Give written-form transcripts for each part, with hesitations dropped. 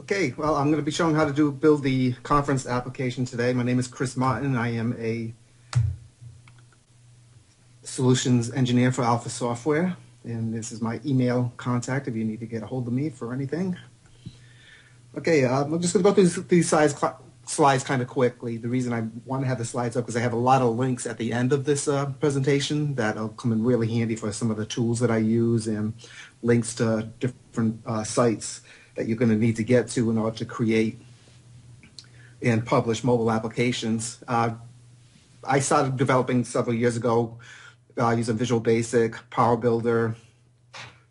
Okay, well, I'm going to be showing how to build the conference application today. My name is Chris Martin. I am a solutions engineer for Alpha Software, and this is my email contact if you need to get a hold of me for anything. Okay, I'm just going to go through these slides kind of quickly. The reason I want to have the slides up because I have a lot of links at the end of this presentation that'll come in really handy for some of the tools that I use and links to different sites that you're going to need to get to in order to create and publish mobile applications. I started developing several years ago using Visual Basic, Power Builder,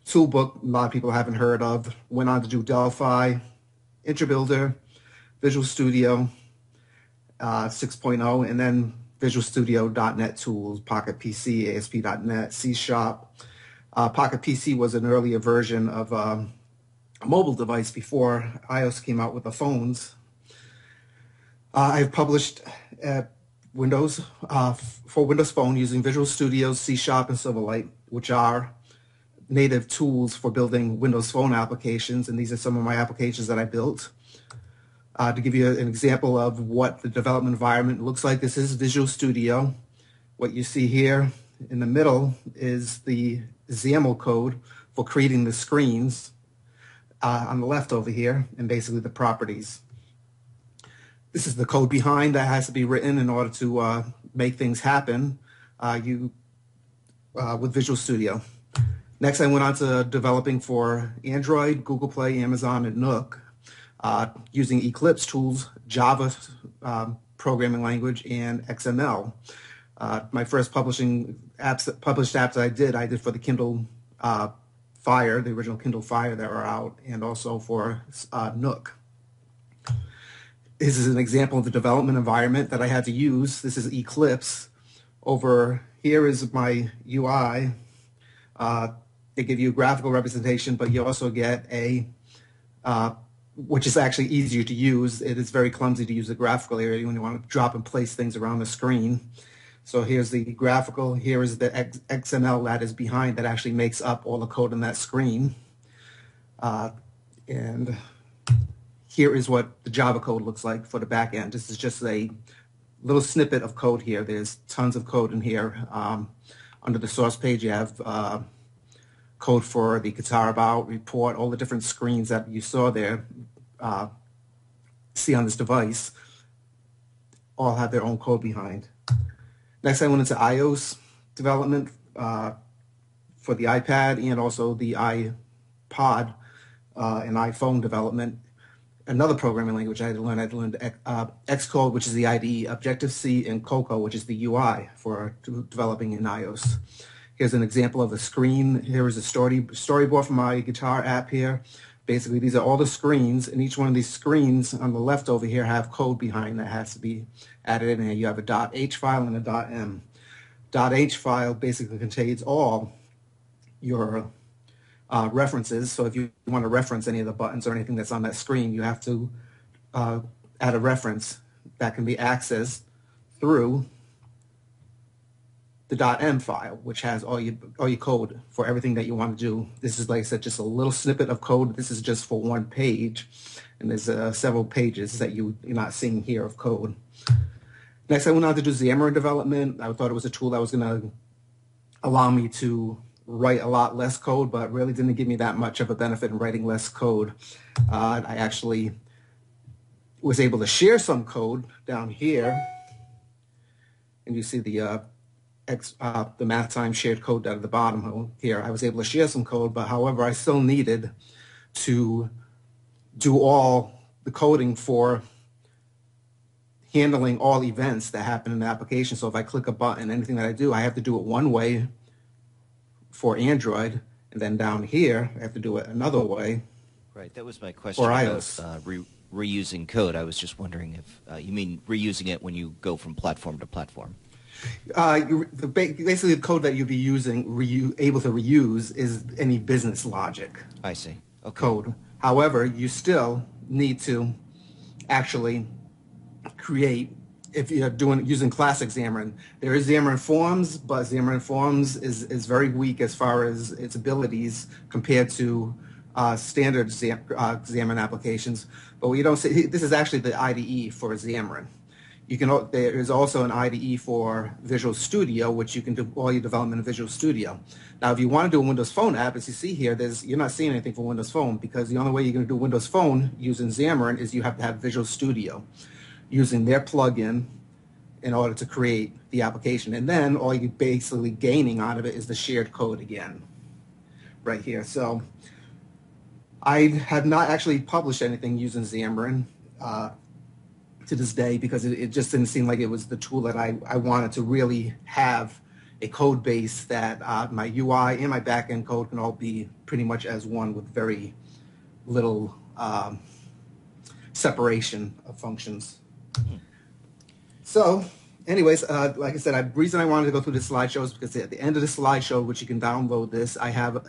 Toolbook, a lot of people haven't heard of. Went on to do Delphi, IntraBuilder, Visual Studio 6.0, and then Visual Studio.NET tools, Pocket PC, ASP.NET, C#. Pocket PC was an earlier version of a mobile device before iOS came out with the phones. I've published Windows for Windows Phone using Visual Studio, C# and Silverlight, which are native tools for building Windows Phone applications, and these are some of my applications that I built. To give you an example of what the development environment looks like, this is Visual Studio. What you see here in the middle is the XAML code for creating the screens on the left over here, and basically the properties. This is the code behind that has to be written in order to make things happen with Visual Studio. Next, I went on to developing for Android, Google Play, Amazon, and Nook using Eclipse tools, Java programming language, and XML. My first published apps I did for the Kindle Fire, the original Kindle Fire that were out, and also for Nook. This is an example of the development environment that I had to use. This is Eclipse. Over here is my UI. They give you a graphical representation, but you also get a, which is actually easier to use. It is very clumsy to use the graphical area when you want to drop and place things around the screen. So here's the graphical, here is the XML that is behind that actually makes up all the code on that screen. And here is what the Java code looks like for the back end. This is just a little snippet of code here. There's tons of code in here. Under the source page, you have code for the guitar about, report, all the different screens that you saw there, see on this device, all have their own code behind. Next, I went into iOS development for the iPad and also the iPod and iPhone development. Another programming language I had to learn Xcode, which is the IDE, Objective-C, and Cocoa, which is the UI for developing in iOS. Here's an example of a screen. Here is a storyboard for my guitar app here. Basically, these are all the screens, and each one of these screens on the left over here have code behind that has to be added in here. You have a .h file and a .m. .h file basically contains all your references. So if you want to reference any of the buttons or anything that's on that screen, you have to add a reference that can be accessed through the .m file, which has all your code for everything that you want to do. This is, like I said, just a little snippet of code. This is just for one page, and there's several pages that you're not seeing here of code. Next, I went on to do Xamarin development. I thought it was a tool that was going to allow me to write a lot less code, but really didn't give me that much of a benefit in writing less code. I actually was able to share some code down here, and you see the math time shared code down at the bottom here. I was able to share some code, but however, I still needed to do all the coding for handling all events that happen in the application. So if I click a button, anything that I do, I have to do it one way for Android, and then down here, I have to do it another way. Right, that was my question for about iOS. Reusing code. I was just wondering if you mean reusing it when you go from platform to platform. Basically, the code that you'll be using, able to reuse, is any business logic. I see. Okay. Code. However, you still need to actually create. If you're using classic Xamarin, there is Xamarin Forms, but Xamarin Forms is very weak as far as its abilities compared to standard Xamarin applications. But we don't see, this is actually the IDE for Xamarin. There is also an IDE for Visual Studio, which you can do all your development in Visual Studio. Now, if you want to do a Windows Phone app, as you see here, you're not seeing anything for Windows Phone, because the only way you're going to do Windows Phone using Xamarin is you have to have Visual Studio using their plugin in order to create the application. And then all you're basically gaining out of it is the shared code again, right here. So I have not actually published anything using Xamarin to this day, because it just didn't seem like it was the tool that I wanted to really have a code base that my UI and my backend code can all be pretty much as one, with very little separation of functions. So anyways, like I said, the reason I wanted to go through this slideshow is because at the end of the slideshow, which you can download this, I have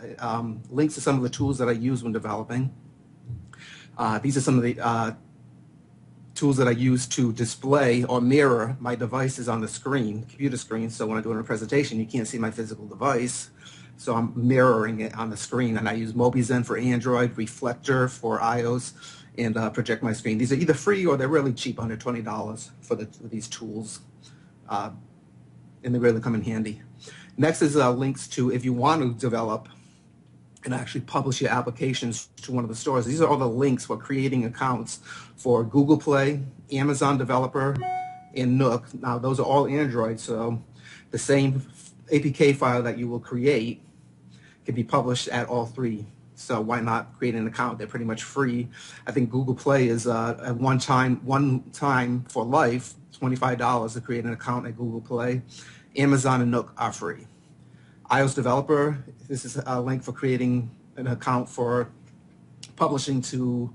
links to some of the tools that I use when developing. These are some of the tools that I use to display or mirror my devices on the screen, computer screen. So when I'm doing a presentation, you can't see my physical device. So I'm mirroring it on the screen, and I use MobiZen for Android, Reflector for iOS, and Project My Screen. These are either free or they're really cheap, under $20 for these tools, and they really come in handy. Next is links to, if you want to develop and actually publish your applications to one of the stores. These are all the links for creating accounts for Google Play, Amazon Developer, and Nook. Now, those are all Android, so the same APK file that you will create can be published at all three. So why not create an account? They're pretty much free. I think Google Play is a one time for life, $25 to create an account at Google Play. Amazon and Nook are free. iOS Developer, this is a link for creating an account for publishing to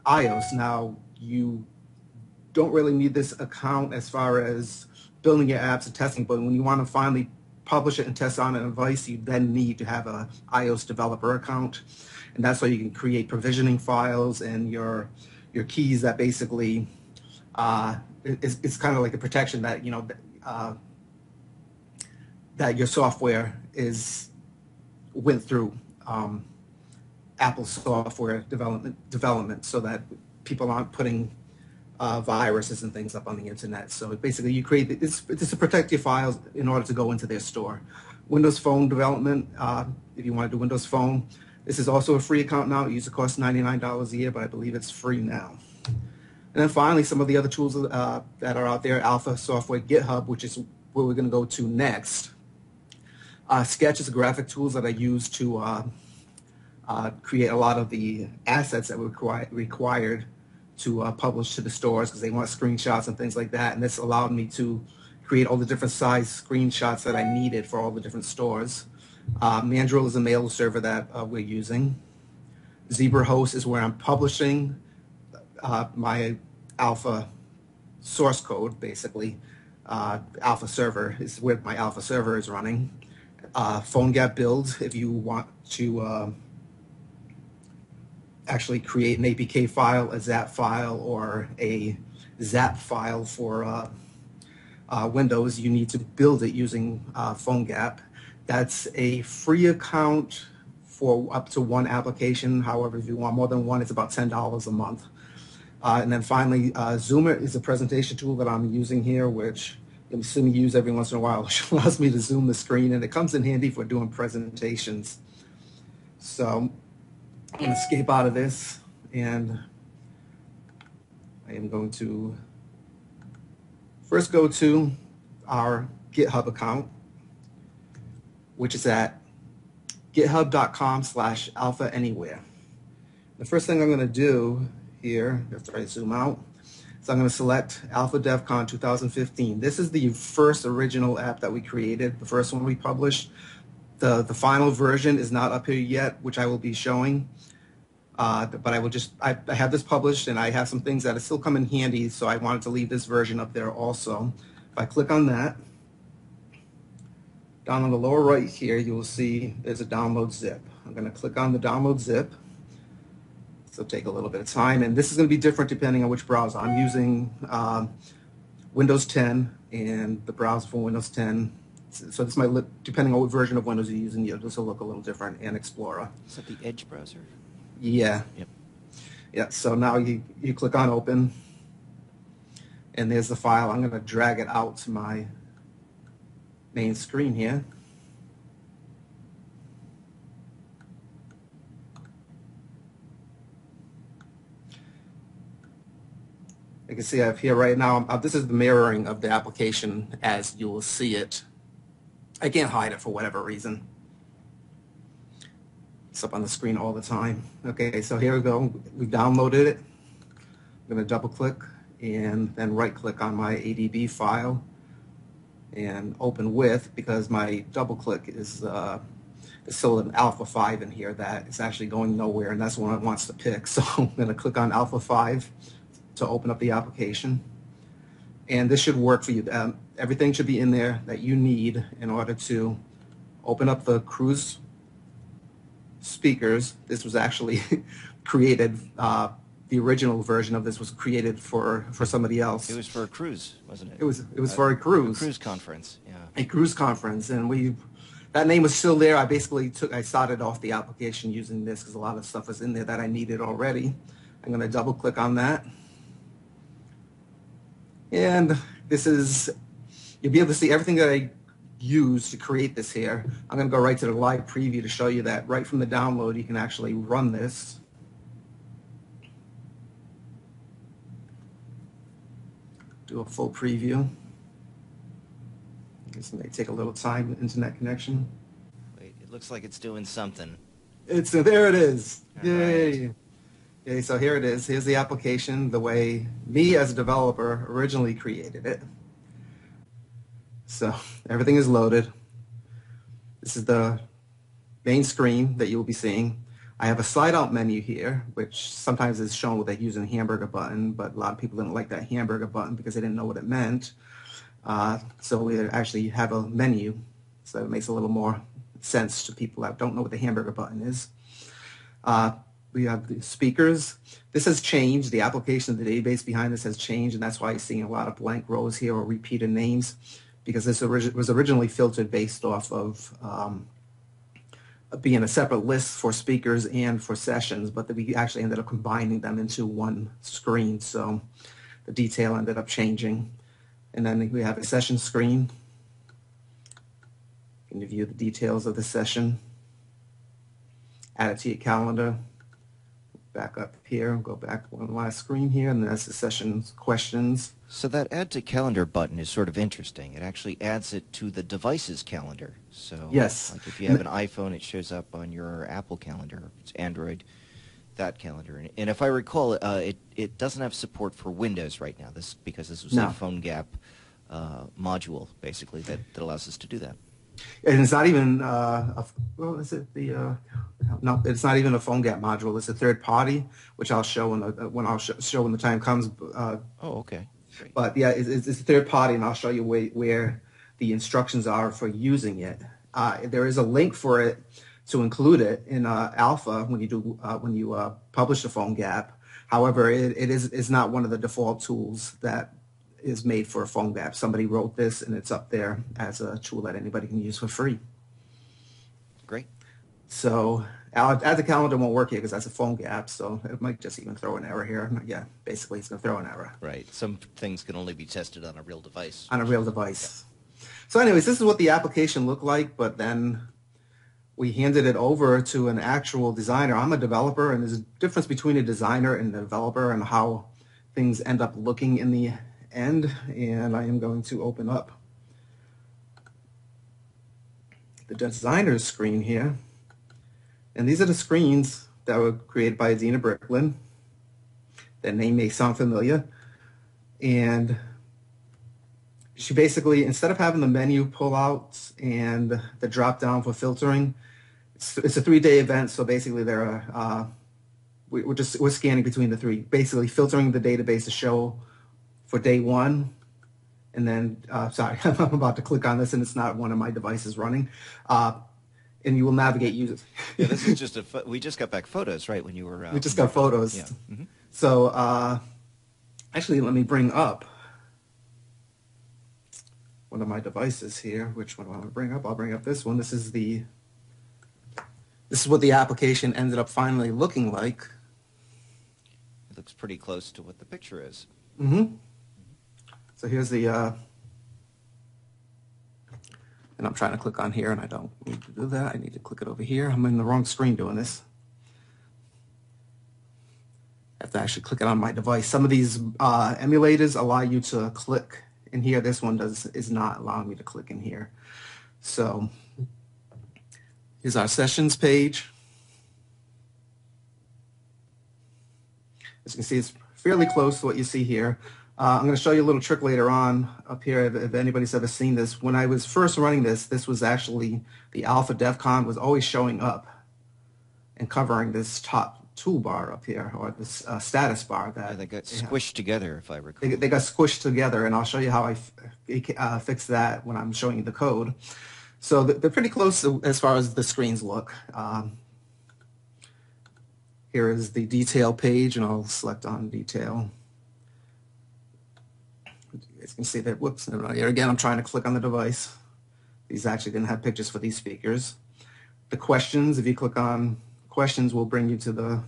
iOS. Now, you don't really need this account as far as building your apps and testing, but when you want to finally publish it and test on a device, you then need to have a iOS developer account. And that's why you can create provisioning files and your keys that basically, it's kind of like a protection that, that your software went through Apple software development, so that people aren't putting viruses and things up on the internet. So basically, you create it's to protect your files in order to go into their store. Windows Phone development, if you want to do Windows Phone, this is also a free account now. It used to cost $99 a year, but I believe it's free now. And then finally, some of the other tools that are out there: Alpha Software, GitHub, which is where we're going to go to next. Sketch is a graphic tools that I use to create a lot of the assets that were required to publish to the stores, because they want screenshots and things like that. And this allowed me to create all the different size screenshots that I needed for all the different stores. Mandrill is a mail server that we're using. ZebraHost is where I'm publishing my Alpha source code, basically. Alpha server is where my Alpha server is running. PhoneGap build, if you want to actually create an APK file, a ZAP file, or a ZAP file for Windows, you need to build it using PhoneGap. That's a free account for up to one application. However, if you want more than one, it's about $10 a month. And then finally, Zoomer is a presentation tool that I'm using here, which I'm assuming you use every once in a while, which allows me to zoom the screen, and it comes in handy for doing presentations. So I'm going to escape out of this, and I am going to first go to our GitHub account, which is at github.com/alphaanywhere. The first thing I'm going to do here, after I zoom out, so I'm going to select Alpha DevCon 2015. This is the first original app that we created, the first one we published. The final version is not up here yet, which I will be showing. But I have this published, and I have some things that still come in handy, so I wanted to leave this version up there also. If I click on that, down on the lower right here, you will see there's a download zip. I'm going to click on the download zip. So take a little bit of time, and this is going to be different depending on which browser. I'm using Windows 10, and the browser for Windows 10. So this might, depending on what version of Windows you're using, this will look a little different, and Explorer. Is that the Edge browser? Yeah. Yep. Yeah. So now you click on open, and there's the file. I'm going to drag it out to my main screen here. You can see I have here right now, this is the mirroring of the application as you will see it. I can't hide it for whatever reason. It's up on the screen all the time. Okay, so here we go. We downloaded it. I'm going to double click and then right click on my ADB file and open with, because my double click is still an alpha 5 in here that is actually going nowhere, and that's the one it wants to pick. So I'm going to click on alpha 5 to open up the application. And this should work for you. Everything should be in there that you need in order to open up the Cruise speakers. This was actually created, the original version of this was created for somebody else. It was for a cruise, wasn't it? It was for a cruise. A cruise conference, yeah. A cruise conference, and that name was still there. I started off the application using this because a lot of stuff was in there that I needed already. I'm going to double click on that. And you'll be able to see everything that I used to create this here. I'm going to go right to the live preview to show you that right from the download you can actually run this. Do a full preview. This may take a little time, internet connection. Wait, it looks like it's doing something. There it is. All Yay. right. Okay, so here it is. Here's the application the way me as a developer originally created it. So everything is loaded. This is the main screen that you will be seeing. I have a slide out menu here, which sometimes is shown with a using hamburger button, but a lot of people didn't like that hamburger button because they didn't know what it meant. So we actually have a menu, so it makes a little more sense to people that don't know what the hamburger button is. We have the speakers. This has changed. The application, the database behind this has changed, and that's why you're seeing a lot of blank rows here or repeated names, because this was originally filtered based off of being a separate list for speakers and for sessions, but we actually ended up combining them into one screen, so the detail ended up changing. And then we have a session screen. You can view the details of the session. Add it to your calendar. Back up here, go back one last screen here, and that's the session's questions. So that add to calendar button is sort of interesting. It actually adds it to the device's calendar. So Yes. like if you have an iPhone, it shows up on your Apple calendar. If it's Android, that calendar. And if I recall, it doesn't have support for Windows right now. Because this was No. a PhoneGap module, basically, that allows us to do that. And it's not even no, it's not even a PhoneGap module. It's a third party, which I'll show when I'll show when the time comes. Oh, okay. Great. But yeah, it's a third party, and I'll show you where the instructions are for using it. There is a link for it to include it in alpha when you publish the PhoneGap. However, it's not one of the default tools that is made for a PhoneGap. Somebody wrote this, and it's up there as a tool that anybody can use for free. Great. So add the calendar won't work here because that's a PhoneGap, so it might just even throw an error here. Yeah, basically it's going to throw an error. Right. Some things can only be tested on a real device. On a real device. Yeah. So anyways, this is what the application looked like, but then we handed it over to an actual designer. I'm a developer, and there's a difference between a designer and a developer and how things end up looking in the end. And I am going to open up the designer's screen here. And these are the screens that were created by Adina Bricklin. That name may sound familiar. And she basically, instead of having the menu pull out and the drop down for filtering, it's a 3-day event. So basically we're scanning between the three, basically filtering the database to show for day one. And then, sorry, I'm about to click on this and it's not one of my devices running. And you will navigate users. Yeah, this is just we just got back photos, right, when you were... we just got photos. Yeah. Mm-hmm. So actually, let me bring up one of my devices here. Which one do I want to bring up? I'll bring up this one. This is the This is what the application ended up finally looking like. It looks pretty close to what the picture is. Mm-hmm. So here's the, and I'm trying to click on here, and I don't need to do that. I need to click it over here. I'm in the wrong screen doing this. I have to actually click it on my device. Some of these emulators allow you to click in here. This one is not allowing me to click in here. So here's our sessions page. As you can see, it's fairly close to what you see here. I'm going to show you a little trick later on up here if anybody's ever seen this. When I was first running this was actually the alpha DEFCON was always showing up and covering this top toolbar up here, or this status bar. They got squished together, if I recall. They got squished together, and I'll show you how I fix that when I'm showing you the code. So they're pretty close as far as the screens look. Here is the detail page, and I'll select on detail. You can see that, whoops, here again, I'm trying to click on the device. These actually didn't have pictures for these speakers. The questions, if you click on questions, will bring you to the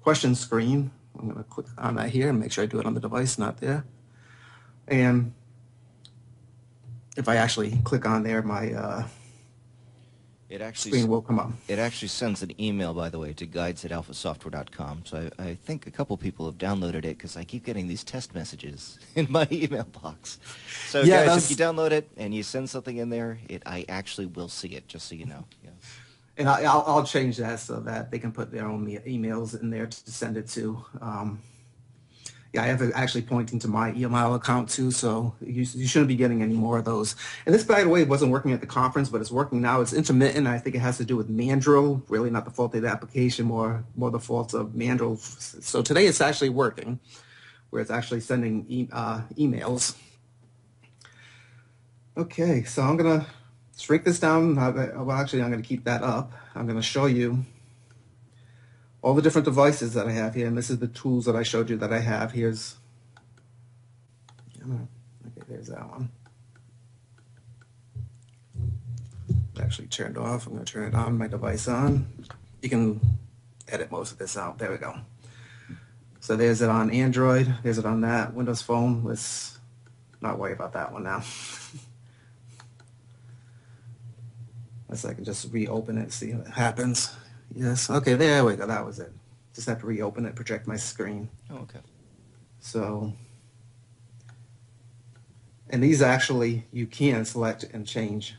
question screen. I'm going to click on that here and make sure I do it on the device, not there. And if I actually click on there, my screen will come up. It actually sends an email, by the way, to guides@alphasoftware.com. So I think a couple people have downloaded it because I keep getting these test messages in my email box. So yeah, guys, if you download it and you send something in there, I actually will see it, just so you know. Yeah. And I'll change that so that they can put their own emails in there to send it to. Yeah, I have it actually pointing to my email account too, so you shouldn't be getting any more of those. And this, by the way, wasn't working at the conference, but it's working now. It's intermittent. I think it has to do with Mandrill, really not the fault of the application, more the fault of Mandrill. So today it's actually working, where it's actually sending emails. Okay, so I'm going to shrink this down. Well, actually, I'm going to keep that up. I'm going to show you all the different devices that I have here, and this is the tools that I showed you that I have. Here's, okay, there's that one. Actually turned off. I'm going to turn it on, my device on. You can edit most of this out. There we go. So there's it on Android. There's it on that Windows Phone. Let's not worry about that one now. So I can just reopen it, see what happens. Yes, okay, there we go, that was it. Just have to reopen it, project my screen. Oh, okay. So, and these actually, you can select and change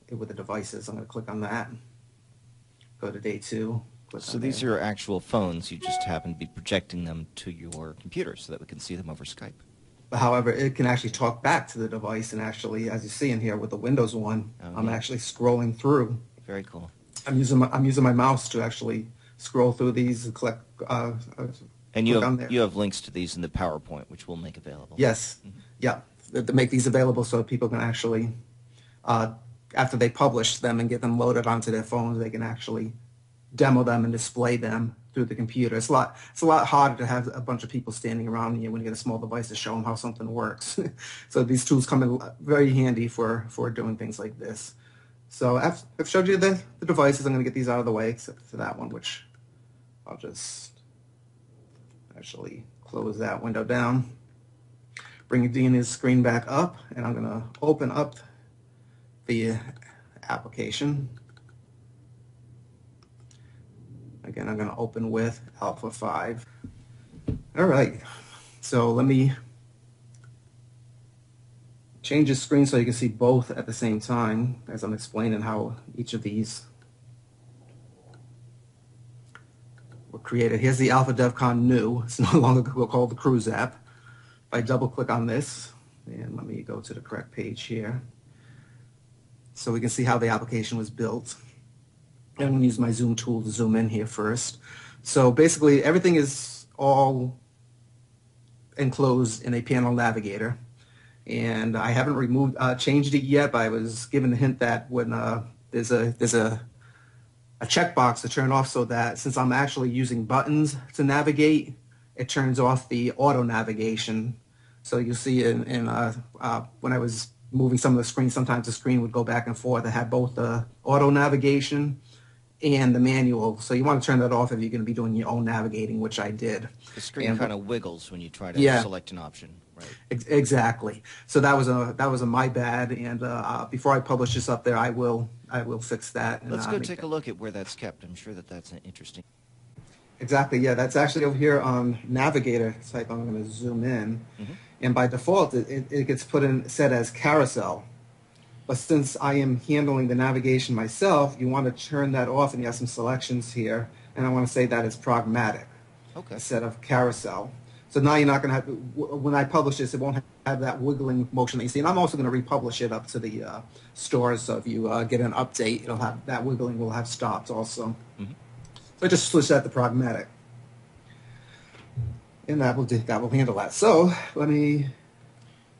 it with the devices. I'm going to click on that. Go to day 2. So these are actual phones, you just happen to be projecting them to your computer so that we can see them over Skype. However, it can actually talk back to the device, and actually, as you see in here with the Windows one, I'm actually scrolling through. Very cool. I'm using my mouse to actually scroll through these and collect. And you have links to these in the PowerPoint, which we'll make available. Yes, yeah, to make these available so people can actually, after they publish them and get them loaded onto their phones, they can actually demo them and display them through the computer. It's a lot harder to have a bunch of people standing around you when you get a small device to show them how something works. So these tools come in very handy for doing things like this. So I've showed you the devices. I'm going to get these out of the way, except for that one, which I'll just actually close that window down. Bring Dina's screen back up, and I'm going to open up the application. Again, I'm going to open with Alpha 5. All right, so let me change the screen so you can see both at the same time as I'm explaining how each of these were created. Here's the Alpha DEFCON new. It's no longer called the Cruise app. If I double click on this, and let me go to the correct page here, so we can see how the application was built. I'm going to use my zoom tool to zoom in here first. So basically everything is all enclosed in a panel navigator. And I haven't changed it yet, but I was given the hint that when there's a checkbox to turn off, so that since I'm actually using buttons to navigate, it turns off the auto navigation. So you'll see when I was moving some of the screens, sometimes the screen would go back and forth. It had both the auto navigation and the manual. So you want to turn that off if you're going to be doing your own navigating, which I did. The screen And kind of wiggles when you try to yeah, select an option, right? exactly. So that was a my bad. And before I publish this up there, I will fix that and Let's go make take that. a look at where that's kept. I'm sure that that's an interesting. Exactly. Yeah, that's actually over here on Navigator type. I'm going to zoom in, Hmm. and by default, it gets put in set as carousel. But since I am handling the navigation myself, you want to turn that off, and you have some selections here, and I want to say that it's pragmatic Okay. instead of carousel. So now you're not going to have, when I publish this, it won't have that wiggling motion that you see. And I'm also going to republish it up to the stores, so if you get an update, it'll have that wiggling will have stopped also. Hmm. So I just switch that to pragmatic, and that will handle that. So let me.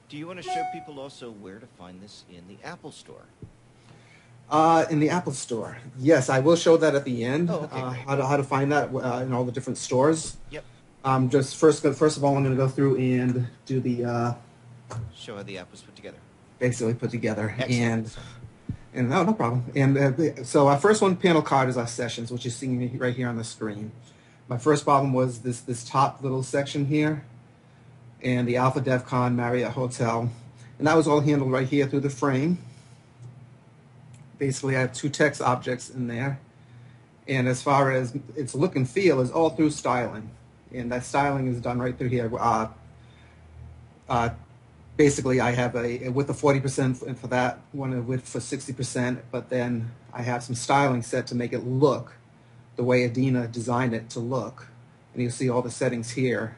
Do you want to show people also where to find this in the Apple Store? In the Apple Store, yes, I will show that at the end. Oh, okay, great. How to find that in all the different stores. Yep. Just first of all, I'm going to go through and do the Show how the app was put together. basically put together Excellent. Sorry. and no problem. And so our first one panel card is our sessions, which you're seeing right here on the screen. My first problem was this top little section here, and the Alpha DevCon Marriott Hotel, and that was all handled right here through the frame. Basically, I have two text objects in there, and as far as its look and feel is all through styling, and that styling is done right through here. Uh, Basically, I have a width of 40% for that one, a width for 60%, but then I have some styling set to make it look the way Adina designed it to look, and you'll see all the settings here.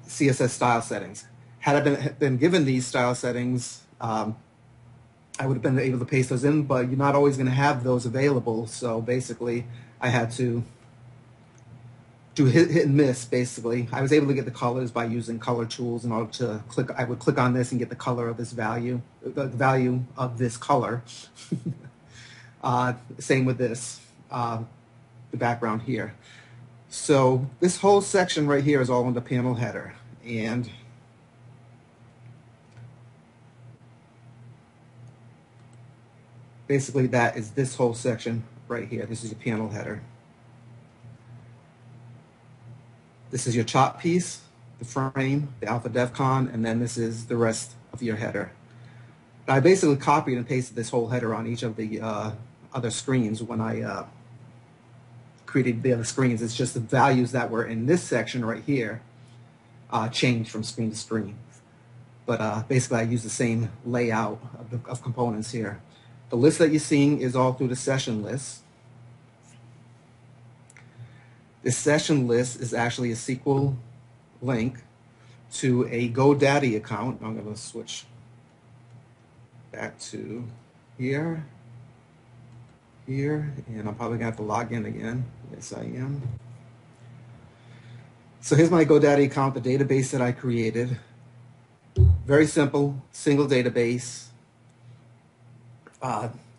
CSS style settings. Had I been given these style settings, I would have been able to paste those in, but you're not always going to have those available. So basically, I had to do hit and miss. Basically, I was able to get the colors by using color tools in order to click. I would click on this and get the color of this value, the value of this color. Same with this, the background here. So this whole section right here is all in the panel header, and basically that is this whole section right here. This is your panel header. This is your chop piece, the frame, the Alpha DevCon, and then this is the rest of your header. I basically copied and pasted this whole header on each of the other screens when I created the other screens. It's just the values that were in this section right here changed from screen to screen. But basically I use the same layout of components here. The list that you're seeing is all through the session list. This session list is actually a SQL link to a GoDaddy account. I'm going to switch back to here, and I'm probably going to have to log in again. Yes, I am. So here's my GoDaddy account, the database that I created. Very simple, single database.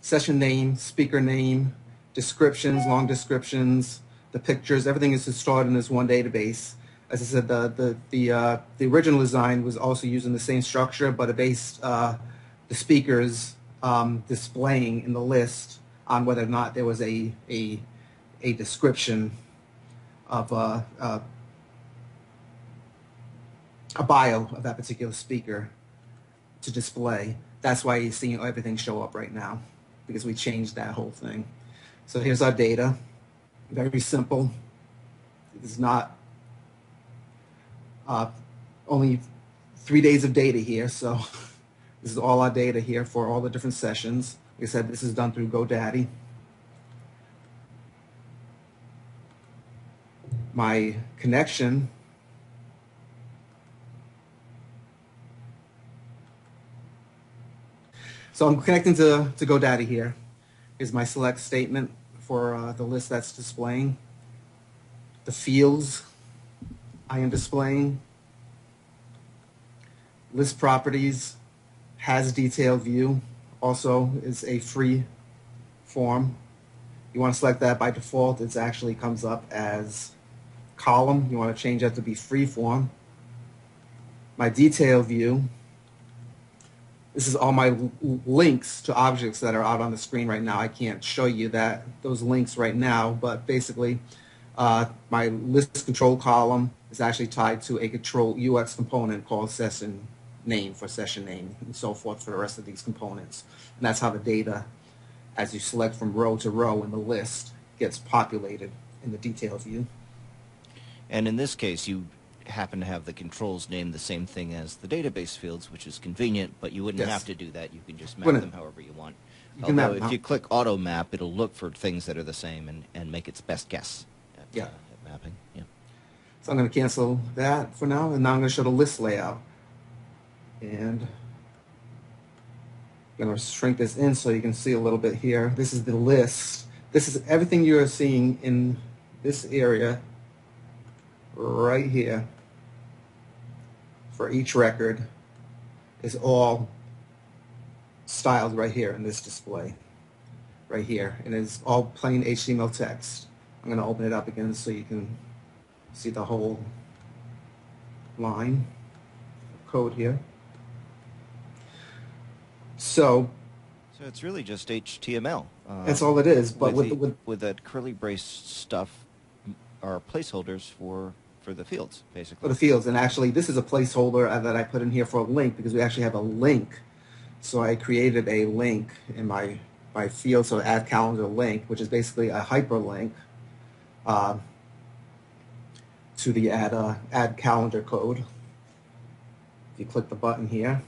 Session name, speaker name, descriptions, long descriptions, the pictures, everything is stored in this one database. As I said, the original design was also using the same structure, but it based the speakers displaying in the list on whether or not there was a description of a bio of that particular speaker to display. That's why you're seeing everything show up right now, because we changed that whole thing. So here's our data. Very simple. It's not only 3 days of data here, so this is all our data here for all the different sessions. Like I said, this is done through GoDaddy. My connection So I'm connecting to GoDaddy here. Here's my select statement for the list that's displaying. The fields I am displaying. List properties has detailed view. Also is a free form. You want to select that by default. It actually comes up as column. You want to change that to be free form. My detail view This is all my links to objects that are out on the screen right now. I can't show you those links right now, but basically my list control column is actually tied to a control UX component called session name for session name, and so forth for the rest of these components. And that's how the data, as you select from row to row in the list, gets populated in the detail view. And in this case, you happen to have the controls named the same thing as the database fields, which is convenient, but you wouldn't have to do that. You can just map them however you want. Although if you click auto map, it'll look for things that are the same and make its best guess at mapping. Yeah. So I'm going to cancel that for now, and now I'm going to show the list layout. And I'm going to shrink this in so you can see a little bit here. This is the list. This is everything you're seeing in this area right here. For each record is all styled right here in this display, right here, and it's all plain HTML text. I'm going to open it up again so you can see the whole line of code here. So it's really just HTML. That's all it is, but with that curly brace stuff are placeholders for the fields, basically. For the fields, and actually this is a placeholder that I put in here for a link because we actually have a link. So I created a link in my field, so add calendar link, which is basically a hyperlink to the add calendar code. If you click the button here,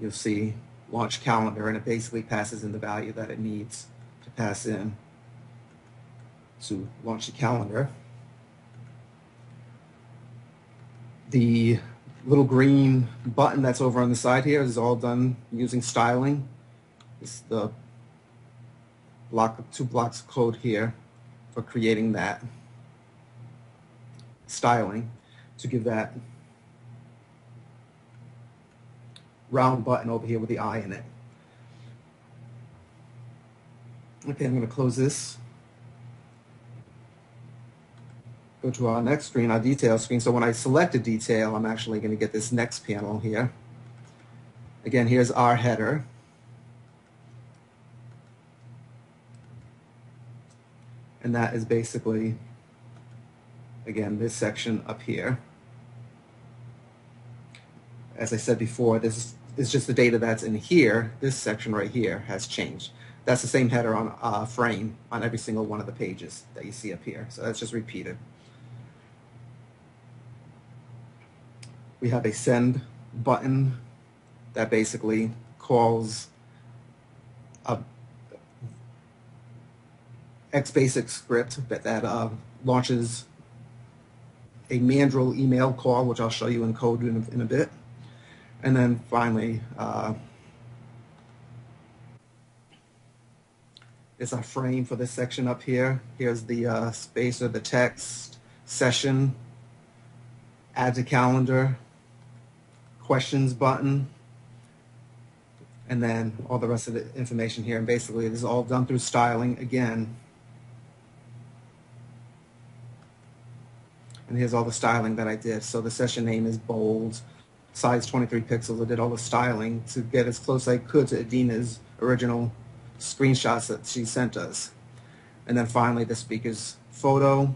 you'll see launch calendar, and it basically passes in the value that it needs to pass in to launch the calendar. The little green button that's over on the side here is all done using styling. It's the two blocks of code here for creating that styling to give that round button over here with the eye in it. Okay, I'm going to close this. Go to our next screen, our detail screen. So when I select a detail, I'm actually going to get this next panel here. Again, here's our header. And that is basically, again, this section up here. As I said before, this is just the data that's in here. This section right here has changed. That's the same header on frame on every single one of the pages that you see up here. So that's just repeated. We have a send button that basically calls a XBasic script that launches a mandrel email call, which I'll show you in code in a bit. And then finally, is our frame for this section up here. Here's the spacer, the text, session, add to calendar, questions button, and then all the rest of the information here. And basically, this is all done through styling again. And here's all the styling that I did. So the session name is bold, size 23 pixels. I did all the styling to get as close as I could to Adina's original screenshots that she sent us. And then finally, the speaker's photo,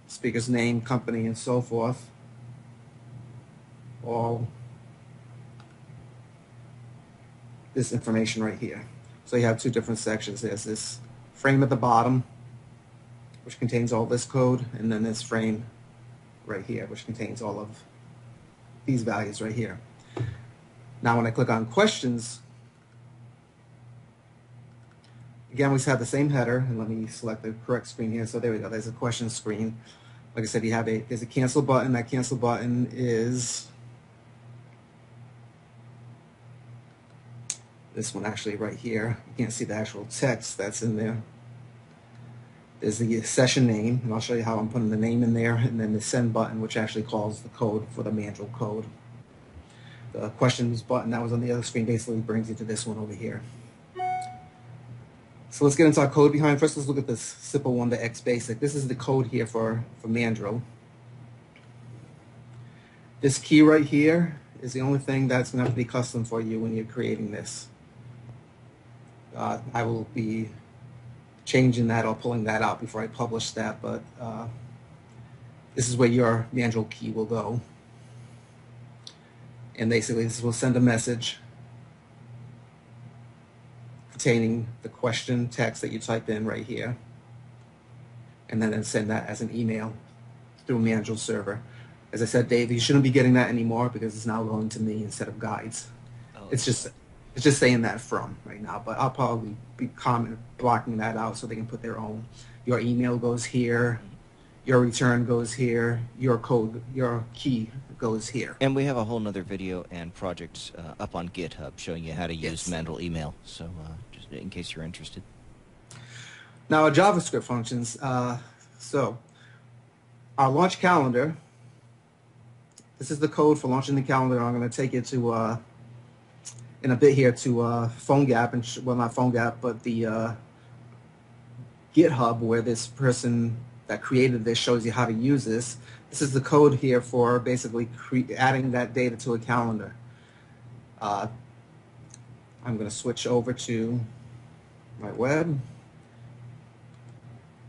speaker's name, company, and so forth. All this information right here. So you have two different sections. There's this frame at the bottom, which contains all this code, and then this frame right here, which contains all of these values right here. Now when I click on questions, again, we have the same header, and let me select the correct screen here. So there we go, there's a question screen. Like I said, there's a cancel button. That cancel button is this one actually right here. You can't see the actual text that's in there. There's the session name, and I'll show you how I'm putting the name in there, and then the send button, which actually calls the code for the mandrel code. The questions button that was on the other screen basically brings you to this one over here. So let's get into our code behind. First, let's look at this simple one, the XBasic. This is the code here for mandrel. This key right here is the only thing that's going to have to be custom for you when you're creating this. I will be changing that or pulling that out before I publish that, but this is where your manual key will go. And basically this will send a message containing the question text that you type in right here, and then send that as an email through manual server. As I said, Dave, you shouldn't be getting that anymore because it's now going to me instead of guides. Oh, it's just saying that from right now, but I'll probably be blocking that out so they can put their own. Your email goes here, your return goes here, your code, your key goes here. And we have a whole nother video and project up on GitHub showing you how to use manual email, so just in case you're interested. Now, our JavaScript functions. So our launch calendar, this is the code for launching the calendar. I'm going to take it to, in a bit here, to PhoneGap, and well, not PhoneGap, but the GitHub where this person that created this shows you how to use this. This is the code here for basically adding that data to a calendar. I'm going to switch over to my web.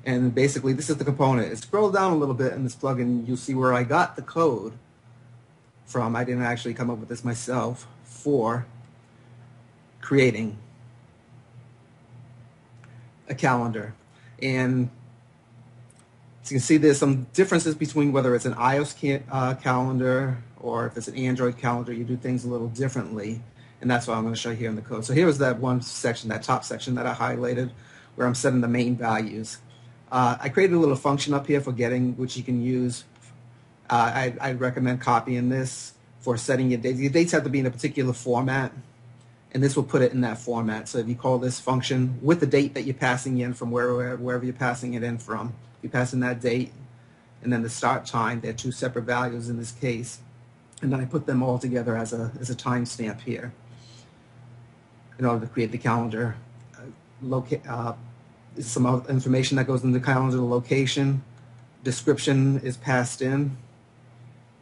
And basically, this is the component. Scroll down a little bit in this plugin, you'll see where I got the code from. I didn't actually come up with this myself, for creating a calendar. And as you can see, there's some differences between whether it's an iOS calendar or if it's an Android calendar. You do things a little differently, and that's what I'm going to show you here in the code. So here was that one section, that top section that I highlighted, where I'm setting the main values. I created a little function up here for getting, which you can use. I'd recommend copying this for setting your dates. Your dates have to be in a particular format, and this will put it in that format. So if you call this function with the date that you're passing in from wherever you're passing it in from, you pass in that date and then the start time. They're two separate values in this case, and then I put them all together as a timestamp here in order to create the calendar. Some other information that goes in the calendar, the location, description is passed in,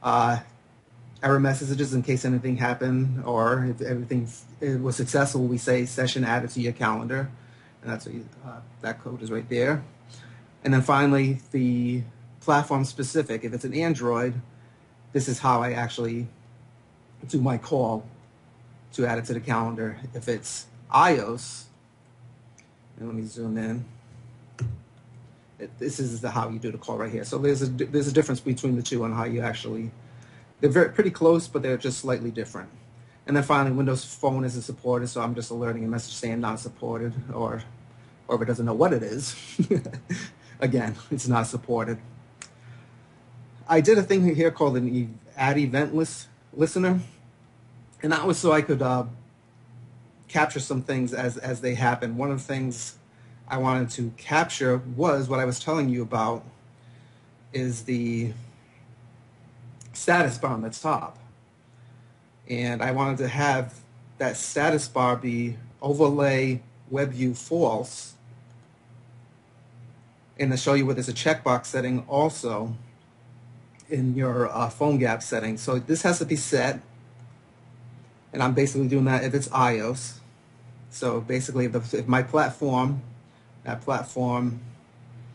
error messages in case anything happened, or if everything was successful, we say session added to your calendar, and that's what that code is right there. And then finally, the platform specific. If it's an Android, this is how I actually do my call to add it to the calendar. If it's iOS, and let me zoom in. This is how you do the call right here. So there's a difference between the two on how you actually. They're pretty close, but they're just slightly different. And then finally, Windows Phone isn't supported, so I'm just alerting a message saying not supported, or if it doesn't know what it is. Again, it's not supported. I did a thing here called an add event listener, and that was so I could capture some things as they happen. One of the things I wanted to capture was what I was telling you about, is the status bar on the top. And I wanted to have that status bar be overlay web view false, and to show you where there's a checkbox setting also in your PhoneGap settings. So this has to be set, and I'm basically doing that if it's iOS. So basically, if my platform, that platform.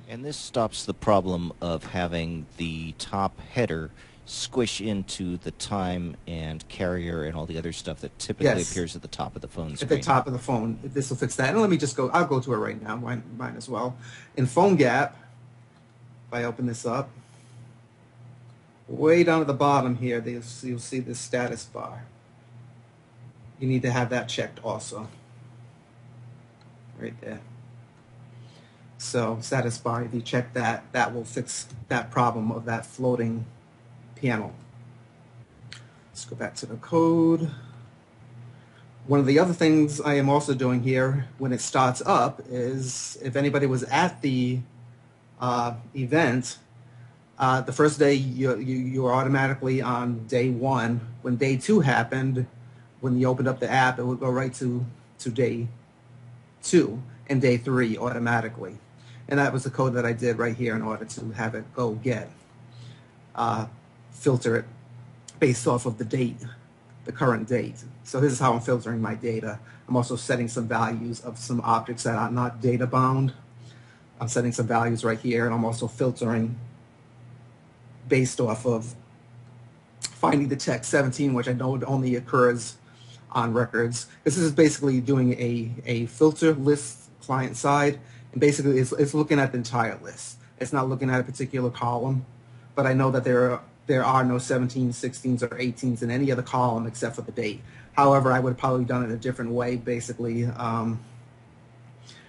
And this stops the problem of having the top header squish into the time and carrier and all the other stuff that typically appears at the top of the phone screen. At the top of the phone. This will fix that. And let me just go, I'll go to it right now, mine as well. In PhoneGap, if I open this up, way down at the bottom here, you'll see this status bar. You need to have that checked also. Right there. So status bar, if you check that, that will fix that problem of that floating panel. Let's go back to the code. One of the other things I am also doing here when it starts up is, if anybody was at the event, the first day you are automatically on day one. When day two happened, when you opened up the app, it would go right to day two and day three automatically. And that was the code that I did right here in order to have it go get. Filter it based off of the date the current date. So this is how I'm filtering my data. I'm also setting some values of some objects that are not data bound. I'm setting some values right here, and I'm also filtering based off of finding the text 17, which I know only occurs on records. This is basically doing a filter list client side, and basically it's looking at the entire list. It's not looking at a particular column, but I know that there are no 17s, 16s, or 18s in any other column except for the date. However, I would have probably done it a different way, basically.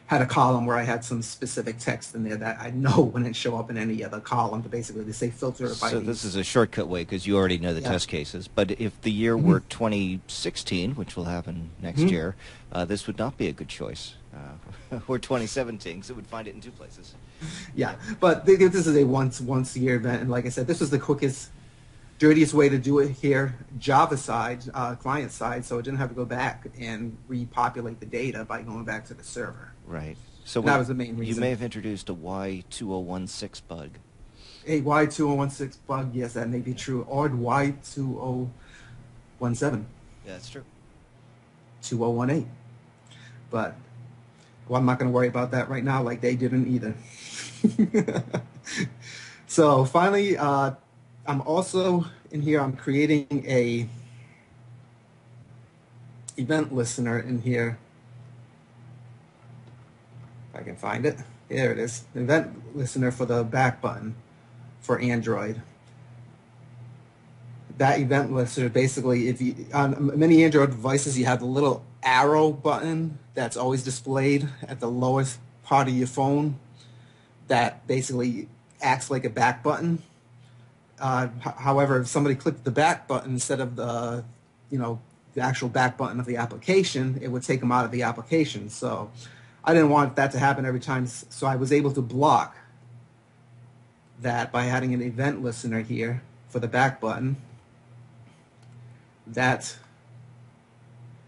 Had a column where I had some specific text in there that I know wouldn't show up in any other column, to basically say filter it by So these. this is a shortcut way because you already know the test cases. But if the year were 2016, which will happen next year, this would not be a good choice. Or 2017, because it would find it in two places. Yeah, but this is a once a year event, and like I said, this was the quickest, dirtiest way to do it here, Java side, client side, so it didn't have to go back and repopulate the data by going back to the server. Right. So that was the main reason. You may have introduced a Y2016 bug. A Y2016 bug, yes, that may be true, or Y2017. Yeah, that's true. 2018. But well, I'm not going to worry about that right now, like they didn't either. So finally, I'm also in here, I'm creating a event listener in here. If I can find it. There it is. Event listener for the back button for Android. That event listener, basically, if you on many Android devices, you have the little arrow button that's always displayed at the lowest part of your phone that basically acts like a back button. However, if somebody clicked the back button instead of the actual back button of the application, it would take them out of the application. So I didn't want that to happen every time, so I was able to block that by adding an event listener here for the back button. That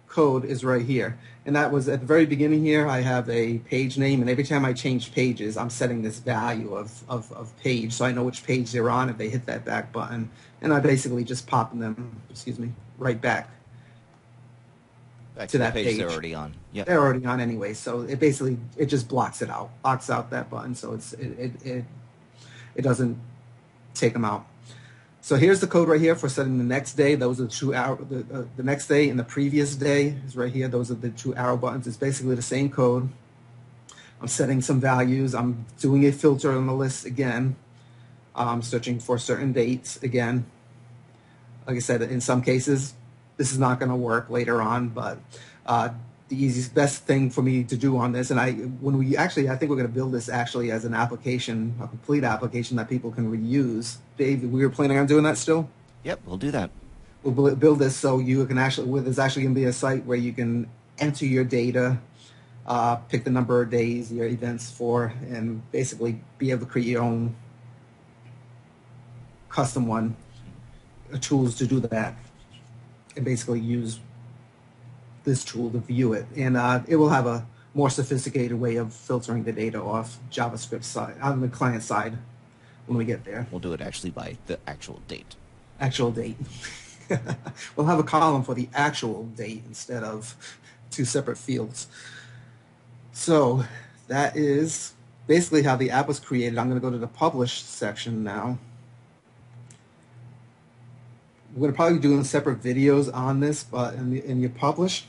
code is right here. And that was at the very beginning here. I have a page name, and every time I change pages, I'm setting this value of page, so I know which page they're on if they hit that back button. And I basically just pop them, right back to that page they're already on. Yep. They're already on anyway, so it just blocks it out, blocks out that button, so it doesn't take them out. So here's the code right here for setting the next day. Those are the 2 arrow. The next day and the previous day is right here. Those are the 2 arrow buttons. It's basically the same code. I'm setting some values. I'm doing a filter on the list again. I'm searching for certain dates again. Like I said, in some cases, this is not going to work later on, but the best thing for me to do on this, and I think we're going to build this actually as an application, a complete application that people can reuse. Dave, we were planning on doing that still? Yep, we'll do that. We'll build this so you can there's actually going to be a site where you can enter your data, pick the number of days your events for, and basically be able to create your own custom one, tools to do that, and basically use this tool to view it, and it will have a more sophisticated way of filtering the data off JavaScript side on the client side when we get there. We'll do it actually by the actual date. Actual date. We'll have a column for the actual date instead of 2 separate fields. So that is basically how the app was created. I'm going to go to the publish section now. We're going to probably be doing separate videos on this, but in your publish,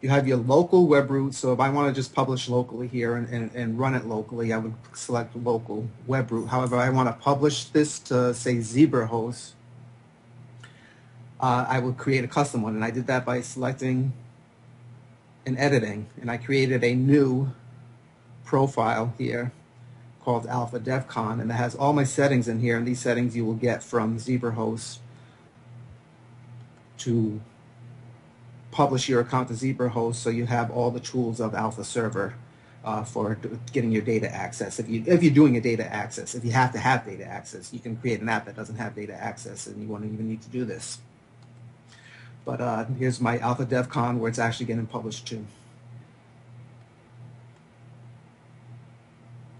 you have your local web root. So if I want to just publish locally here and run it locally, I would select local web root. However, I want to publish this to, say, ZebraHost. I would create a custom one, and I did that by selecting and editing, and I created a new profile here called Alpha DevCon, and it has all my settings in here, and these settings you will get from ZebraHost to publish your account to ZebraHost, so you have all the tools of Alpha Server for getting your data access. If you're doing a data access, if you have to have data access, you can create an app that doesn't have data access, and you won't even need to do this. But here's my Alpha DevCon where it's actually getting published to.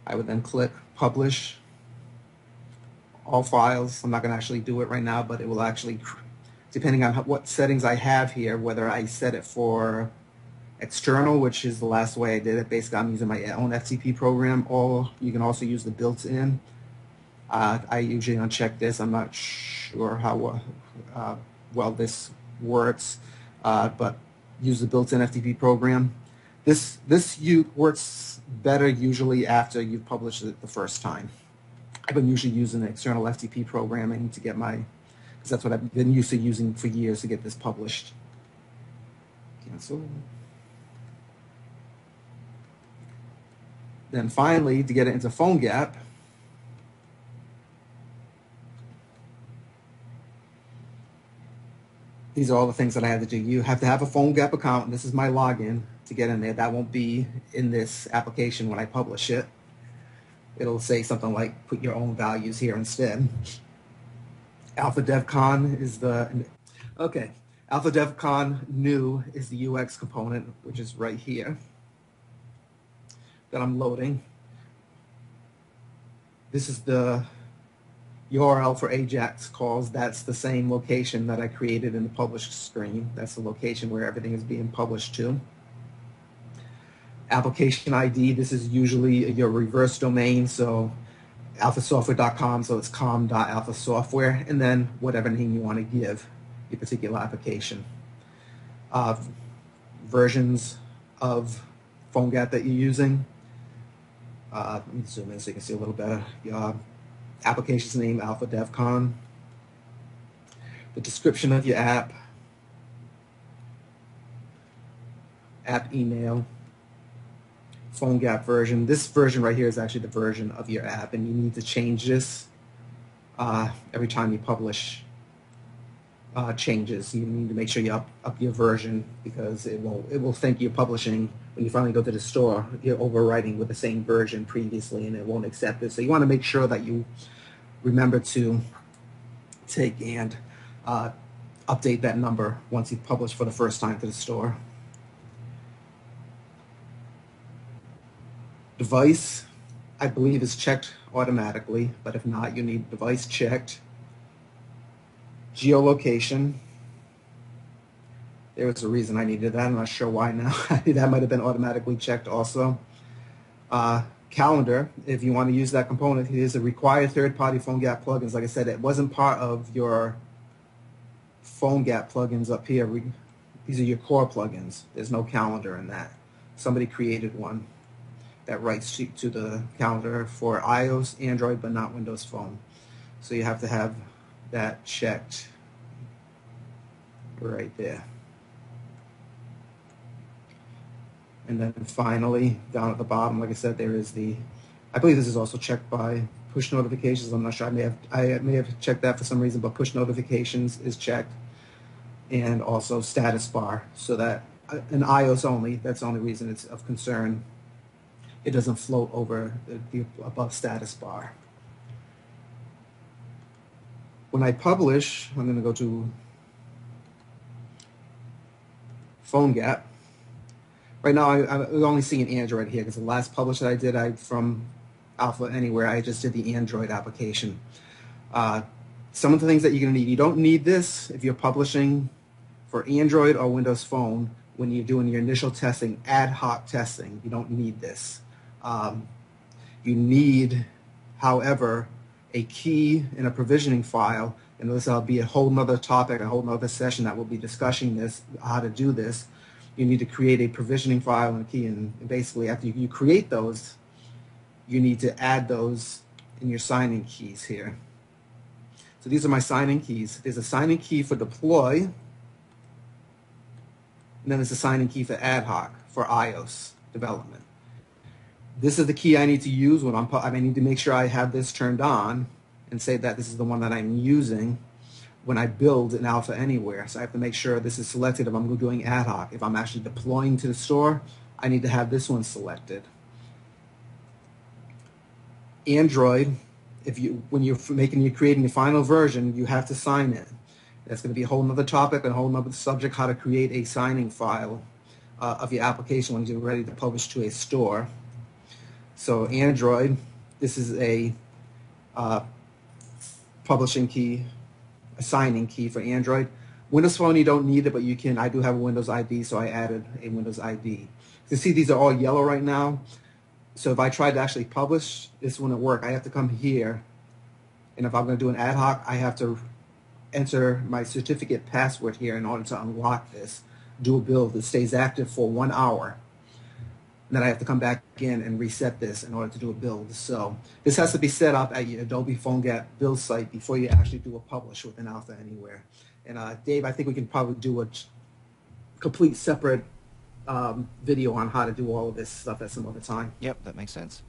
I would then click Publish All Files. I'm not going to actually do it right now, but it will actually depending on what settings I have here, whether I set it for external, which is the last way I did it. Basically, I'm using my own FTP program, or you can also use the built-in. I usually uncheck this. I'm not sure how well this works, but use the built-in FTP program. This works better usually after you've published it the first time. I've been usually using external FTP programming to get my, because that's what I've been used to using for years to get this published. Cancel. Then finally, to get it into PhoneGap, these are all the things that I had to do. You have to have a PhoneGap account, and this is my login to get in there. That won't be in this application when I publish it. It'll say something like, put your own values here instead. Alpha DevCon is Alpha DevCon new is the UX component, which is right here that I'm loading. This is the URL for Ajax calls. That's the same location that I created in the publish screen. That's the location where everything is being published to. Application ID, this is usually your reverse domain, so alphasoftware.com, so it's com.alphasoftware, and then whatever name you want to give your particular application. Versions of PhoneGap that you're using. Let me zoom in so you can see a little better. Application's name, Alpha DevCon. The description of your app. App email. PhoneGap version. This version right here is actually the version of your app, and you need to change this every time you publish changes. You need to make sure you up your version, because it will think you're publishing. When you finally go to the store, you're overwriting with the same version previously, and it won't accept it. So you want to make sure that you remember to take and update that number once you publish for the first time to the store. Device, I believe, is checked automatically, but if not, you need device checked. Geolocation. There was a reason I needed that. I'm not sure why now. That might have been automatically checked also. Calendar, if you want to use that component, it is a required third-party PhoneGap plugins. Like I said, it wasn't part of your PhoneGap plugins up here. These are your core plugins. There's no calendar in that. Somebody created one that writes to the calendar for iOS, Android, but not Windows Phone. So you have to have that checked right there. And then finally, down at the bottom, like I said, there is I believe this is also checked by push notifications. I'm not sure. I may have checked that for some reason, but push notifications is checked. And also status bar, so that in iOS only, that's the only reason it's of concern. It doesn't float over the above status bar. When I publish, I'm going to go to PhoneGap. Right now, I'm only seeing Android here, because the last publish that I did, from Alpha Anywhere, I just did the Android application. Some of the things that you're going to need, you don't need this if you're publishing for Android or Windows Phone. When you're doing your initial testing, ad hoc testing, you don't need this. You need, however, a key in a provisioning file, and this will be a whole nother topic, a whole nother session that we'll be discussing this, how to do this. You need to create a provisioning file and a key, and basically after you create those, you need to add those in your signing keys here. So these are my signing keys. There's a signing key for deploy, and then there's a signing key for ad hoc for iOS development. This is the key I need to use when I need to make sure I have this turned on and say that this is the one that I'm using when I build an Alpha Anywhere. So I have to make sure this is selected if I'm doing ad hoc. If I'm actually deploying to the store, I need to have this one selected. Android, when you're creating the final version, you have to sign it. That's going to be a whole nother topic and a whole nother subject, how to create a signing file of your application when you're ready to publish to a store. So Android, this is a publishing key, a signing key for Android. Windows Phone, you don't need it, but you can. I do have a Windows ID, so I added a Windows ID. You can see these are all yellow right now. So if I tried to actually publish, this wouldn't work. I have to come here, and if I'm going to do an ad hoc, I have to enter my certificate password here in order to unlock this. Do a build that stays active for 1 hour. Then I have to come back in and reset this in order to do a build. So this has to be set up at your Adobe PhoneGap build site before you actually do a publish with an Alpha Anywhere. And Dave, I think we can probably do a complete separate video on how to do all of this stuff at some other time. Yep, that makes sense.